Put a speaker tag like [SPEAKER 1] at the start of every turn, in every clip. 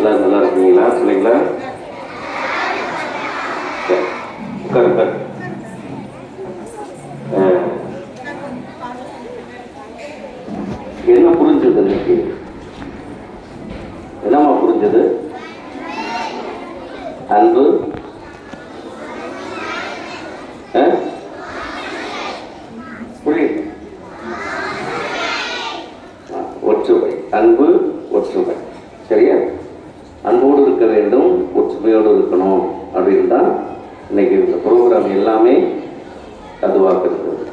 [SPEAKER 1] எல்லோரும் நல்லா இருக்கீங்களா பிள்ளைங்களா? உட்காரு உட்காரு. என்ன புரிஞ்சது இன்னைக்கு? என்னம்மா புரிஞ்சது? அன்பு, புரியுது? ஒற்றுமை, அன்பு ஒற்றுமை. சரியா? அன்போடு இருக்க வேண்டும், ஒற்றுமையோடு இருக்கணும் அப்படின்னு தான் இன்னைக்கு இந்த ப்ரோக்ராம் எல்லாமே அதுவாக இருக்குது.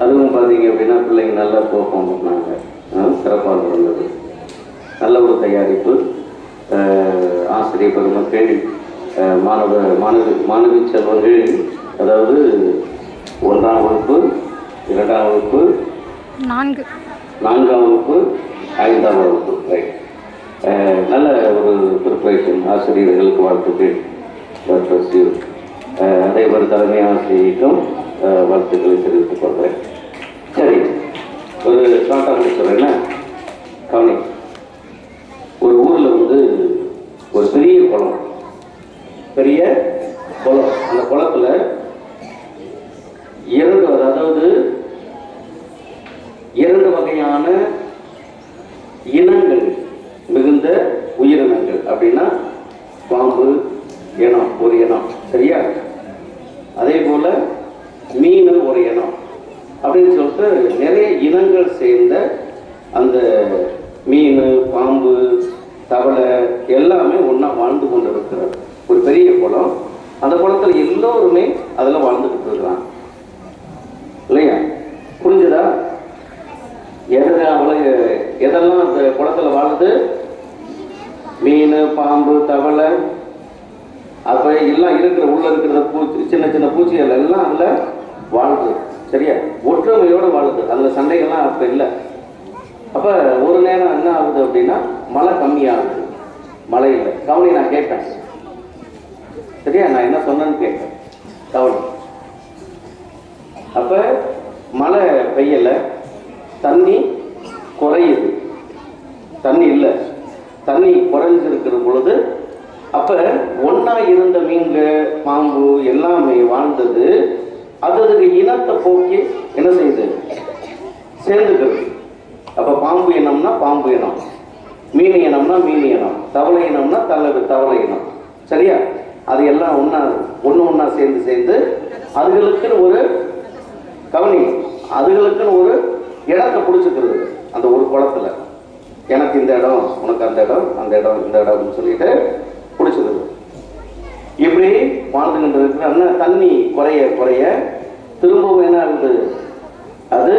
[SPEAKER 1] அதுவும் பார்த்தீங்க அப்படின்னா பிள்ளைங்க நல்லா பெர்ஃபார்ம் பண்ணாங்க, சிறப்பாக இருந்தது. நல்ல ஒரு தயாரிப்பு. ஆசிரியர் பெருமக்கள், மாணவி செல்வங்கள், அதாவது 1ஆம் வகுப்பு, 2ஆம் வகுப்பு, 4ஆம் வகுப்பு, 5ஆம் வகுப்பு, ரைட். நல்ல ஒரு ப்ரிப்பரேஷன். ஆசிரியர்களுக்கு வாழ்த்துக்கள். அதே ஒரு தலைமை ஆசிரியருக்கும் வாழ்த்துக்களை தெரிவித்துக் கொள்கிறேன். சரி, ஒரு ஷார்ட்டாக முடிச்சுடுறேன்னா, கவனி. ஒரு ஊரில் வந்து ஒரு பெரிய குளம், அந்த குளத்துல இரண்டு வகையான இனங்கள், மிகுந்த உயிரினங்கள். அப்படின்னா பாம்பு இனம் ஒரு இனம், சரியா? அதே போல மீன் ஒரு இனம் அப்படின்னு சொல்லிட்டு நிறைய இனங்கள் சேர்ந்த அந்த மீன், பாம்பு, தவளை எல்லாமே ஒன்றா வாழ்ந்து கொண்டு இருக்கிறது ஒரு பெரிய குளம். அந்த குளத்தில் எல்லோருமே அதில் வாழ்ந்துக்கிட்டு இருக்கிறாங்க, இல்லையா? புரிஞ்சுதா? எதெல்லாம் அந்த குளத்தில் வாழுது? மீன், பாம்பு, தவளை, அப்போ எல்லாம் இருக்கிற உள்ள இருக்கிற சின்ன சின்ன பூச்சிகள் எல்லாம் அதில் வாழுது, சரியா? ஒற்றுமையோடு வாழுது. அதில் சண்டைகள்லாம் அப்போ இல்லை. அப்போ ஒரு நேரம் என்ன ஆகுது அப்படின்னா மழை கம்மியாகுது, மழை இல்லை. கவனி, நான் கேட்பேன், சரியா? நான் என்ன சொன்னேன்னு கேட்பேன், கவனி. அப்போ மழை பெய்யலை, தண்ணி குறையுது, தண்ணி இல்லை, தண்ணி குறைஞ்சிருக்கிற பொழுது அப்போ ஒன்றா இருந்த மீன்கள், பாம்பு எல்லாமே வாழ்ந்தது. அதுக்கு இனத்தை போக்கி என்ன செய்யுது? சேர்ந்துக்கிறது. அப்போ பாம்பு இனம்னா பாம்பு இனம், மீன் இனம்னா மீன் இனம், தவளை இனம்னா தவளை இனம், சரியா? அது எல்லாம் ஒன்றா சேர்ந்து அதுகளுக்குன்னு ஒரு கவனி, அதுகளுக்குன்னு ஒரு இடத்தை பிடிச்சிக்கிறது. அந்த ஒரு குளத்துல எனக்கு இந்த இடம், உனக்கு அந்த இடம், அந்த இடம், இந்த இடம்னு சொல்லிட்டு பிடிச்சிக்கிறது. இப்படி வாழ்ந்துகிட்டு இருக்கிற தண்ணி குறைய திரும்பவும் என்ன ஆகுது? அது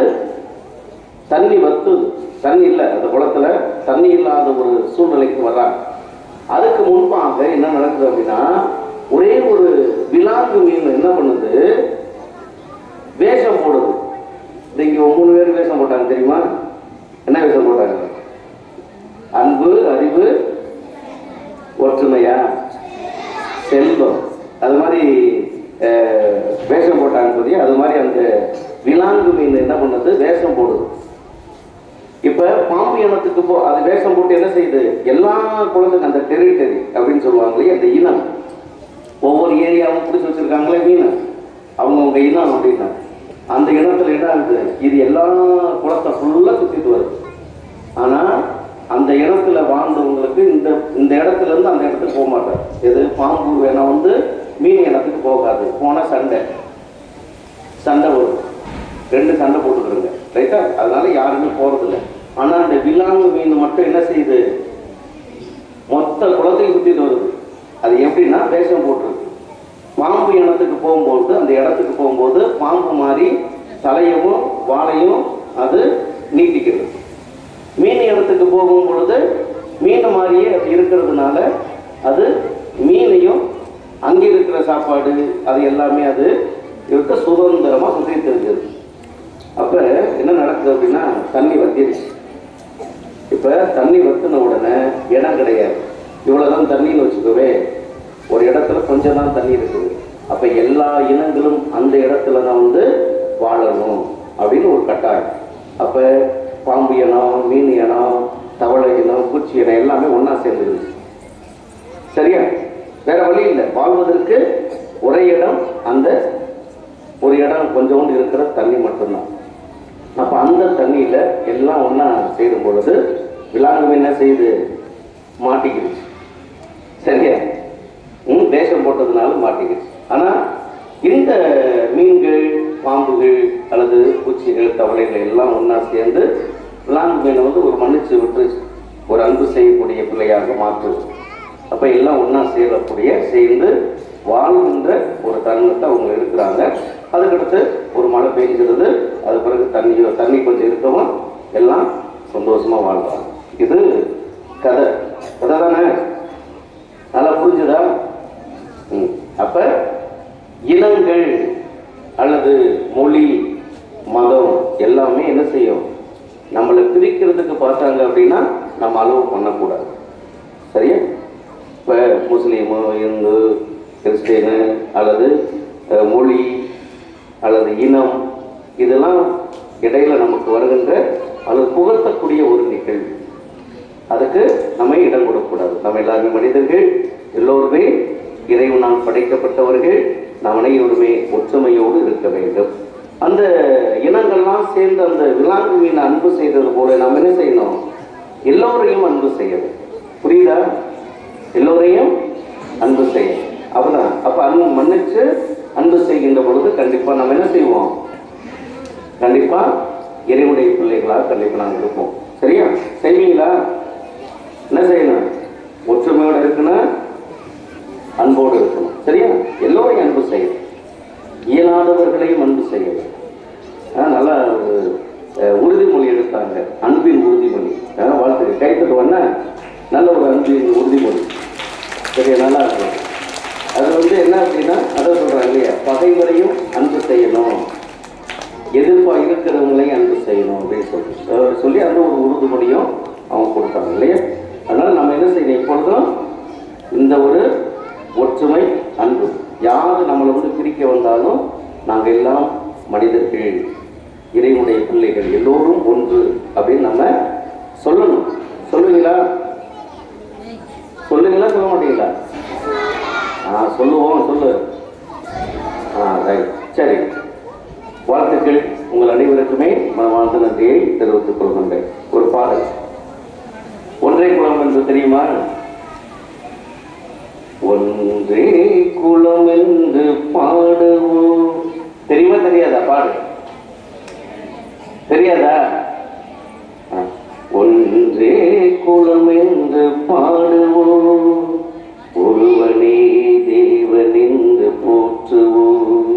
[SPEAKER 1] தண்ணி வத்துது. தண்ணி இல்லை, அந்த குளத்துல தண்ணி இல்லாத ஒரு சூழ்நிலைக்கு வர்றாங்க. அதுக்கு முன்பாக என்ன நடக்குது அப்படின்னா, ஒரே ஒரு விலாங்கு மீன் என்ன பண்ணுது? வேஷம் போடுது. இங்க 3 பேர் வேஷம் போட்டாங்க, தெரியுமா? என்ன வேஷம் போட்டாங்க? அன்பு, அறிவு, ஒற்றுமையா, செல்வம், அது மாதிரி வேஷம் போட்டாங்க. பத்தி அது மாதிரி அந்த விலாங்கு மீன் என்ன பண்ணுது? வேஷம் போடுது. இப்ப பாம்பு இனத்துக்கு அது வேஷம் போட்டு என்ன செய்யுது? எல்லா குழந்தைங்க அந்த டெரிட்டரி அப்படின்னு சொல்லுவாங்களே, அந்த இனம், ஒவ்வொரு ஏரியாவும் பிடிச்சி வச்சிருக்காங்களே மீன், அவங்கவுங்க இனம் அப்படின்னா அந்த இனத்துல என்ன ஆகுது? இது எல்லா குளத்தை ஃபுல்லா சுத்திட்டு வருது. ஆனா அந்த இடத்துல வாழ்ந்தவங்களுக்கு இந்த இடத்துல இருந்து அந்த இடத்துக்கு போக மாட்டார். எது? பாம்பு வேணா மீன் இடத்துக்கு போகாது. போனா சண்டை வரும், 2 சண்டை போட்டுக்கிறோங்க, ரைட்டா? அதனால யாருமே போறதில்லை. ஆனா அந்த விலாங்கு மீன் மட்டும் என்ன செய்யுது? மொத்த குளத்தையும் சுத்திட்டு வருது. அது எப்படின்னா வேஷம் போட்டுருக்கு. பாம்பு இனத்துக்கு போகும்போது, அந்த இடத்துக்கு போகும்போது பாம்பு மாதிரி தலையவும் வாழையும் அது நீட்டிக்கிறது. மீன் இடத்துக்கு போகும் பொழுது மீன் மாதிரியே அது இருக்கிறதுனால அது மீனையும் அங்கே இருக்கிற சாப்பாடு அது எல்லாமே அது இருக்க சுதந்திரமா சுற்றி தெரிஞ்சது. அப்ப என்ன நடக்குது அப்படின்னா, தண்ணி வத்திருச்சு. இப்ப தண்ணி வத்தின உடனே இடம் கிடையாது. இவ்வளவுதான் தண்ணின்னு வச்சுக்கவே, ஒரு இடத்துல கொஞ்சம் தான் தண்ணி இருக்குது. அப்ப எல்லா இனங்களும் அந்த இடத்துல தான் வாழணும் அப்படின்னு ஒரு கட்டாயம். அப்ப பாம்பு இனம், மீன் இனம், தவளை இனம், பூச்சி இனம் எல்லாமே ஒன்றா சேர்ந்துருச்சு. சரியா? வேற வழி இல்லை. வாழ்வதற்கு ஒரே இடம், அந்த ஒரு இடம் கொஞ்சோண்டு இருக்கிற தண்ணி மட்டும்தான். அப்போ அந்த தண்ணியில் எல்லாம் ஒன்றா சேரும் பொழுது விலாங்கு என்ன செய்யுது? மாட்டிக்கிடுச்சு. சரியா? வேஷம் போட்டதுனால மாட்டிக்கிடுச்சு. ஆனால் இந்த மீன்கள், பாம்புகள் அல்லது பூச்சிகள், தவளைகள் எல்லாம் ஒன்றா சேர்ந்து விலாங்கு மீனை ஒரு மன்னிச்சு விட்டு ஒரு அன்பு செய்யக்கூடிய பிள்ளையாக மாற்றுது. அப்போ எல்லாம் ஒன்றா சேர்ந்து வாழ்கின்ற ஒரு தருணத்தை அவங்க இருக்கிறாங்க. அதுக்கடுத்து ஒரு மழை பெய்கிறது. அது பிறகு தண்ணி கொஞ்சம் இருக்கவும் எல்லாம் சந்தோஷமா வாழ்றாங்க. இது கதை தானே? நல்லா புரிஞ்சுதா? அப்ப இனங்கள் அல்லது மொழி, மதம் எல்லாமே என்ன செய்யும்? நம்மளை பிரிக்கிறதுக்கு பார்த்தாங்க அப்படின்னா நம்ம அளவு பண்ணக்கூடாது. சரியா? இப்போ முஸ்லீமு, இந்து, கிறிஸ்டியனு அல்லது மொழி அல்லது இனம், இதெல்லாம் இடையில நமக்கு வருகின்ற அல்லது புகழ்த்தக்கூடிய ஒரு நிகழ்வு. அதுக்கு நம்ம இடம் கொடுக்கக்கூடாது. நம்ம எல்லாருமே மனிதர்கள், எல்லோருமே இறைவனால் படைக்கப்பட்டவர்கள். நாம் அனைவருமே ஒற்றுமையோடு இருக்க வேண்டும். அந்த இனங்கள்லாம் சேர்ந்து அந்த விலாங்கு மீனை அன்பு செய்தது போல நாம் என்ன செய்யணும்? எல்லோரையும் அன்பு செய்யணும். புரியுதா? எல்லோரையும் அன்பு செய்யணும். அப்பதான் அப்ப அன்பு மன்னிச்சு அன்பு செய்கின்ற பொழுது கண்டிப்பா நம்ம என்ன செய்வோம்? கண்டிப்பா இறைவனுடைய பிள்ளைகளாக கண்டிப்பா நாங்கள் இருப்போம். சரியா? செய்வீங்களா? என்ன செய்யணும்? ஒற்றுமையோடு இருக்கணும், அன்போடு இருக்கணும். சரியா? எல்லோரையும் அன்பு செய்யணும், இயலாதவர்களையும் அன்பு செய்யணும். நல்லா உறுதிமொழி எடுத்தாங்க, அன்பின் உறுதிமொழி. வாழ்த்துக்கு கைத்தட்டு வண்ண நல்ல ஒரு அன்பின் உறுதிமொழி. சரியா? நல்லா இருக்கும். அது என்ன அப்படின்னா, அதை சொல்றாங்க இல்லையா, பகைவரையும் அன்பு செய்யணும், இருக்கிறவங்களையும் அன்பு செய்யணும் அப்படின்னு சொல்லி அந்த ஒரு உறுதிமொழியும் அவங்க கொடுத்தாங்க இல்லையா? அதனால நம்ம என்ன செய்யணும்? எப்பொழுதும் இந்த ஒரு ஒற்றுமை, அன்பு. யார் நம்மளை பிரிக்க வந்தாலும் நாங்கள் எல்லாம் மனிதர்கள், இறைவனுடைய பிள்ளைகள், எல்லோரும் ஒன்று அப்படின்னு நம்ம சொல்லணும். சொல்லுவீங்களா? சொல்லுங்களா? சொல்ல மாட்டீங்களா? சொல்லுவோம். சொல்லு. ரைட். சரி, வாழ்த்துக்கள். உங்கள் அனைவருக்குமே மனமார்ந்த நன்றியை தெரிவித்துக் கொள்கின்றேன். ஒரு பாடல், ஒன்றே குலம் என்று தெரியுமா? ஒன்றே குலம் என்று பாடுவோம். தெரியுமா? தெரியாதா? பாடு. தெரியாதா? ஒன்றே குலம் என்று பாடுவோம், ஒருவனே தேவன் என்று போற்றுவோம்,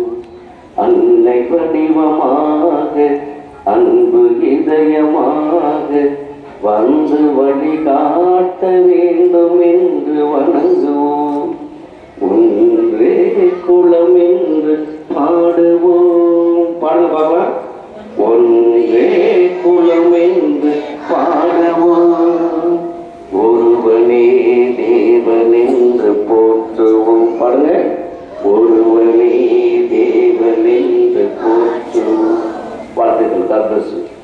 [SPEAKER 1] அன்னை வடிவமாக அன்பு இதயமாக வந்து வழிகாட்ட வேண்டும் என்று வணங்குவோம், ஒன்றே குலம் என்று பாடுவோம். பாடுங்க பார்க்கலாம். ஒன்றே குலம் என்று பாடுவோம், ஒருவனே தேவன் என்று போற்றுவோம். பாடுங்க. ஒருவனே தேவன் என்று போற்றுவோம். வாழ்த்துக்கள். God bless you.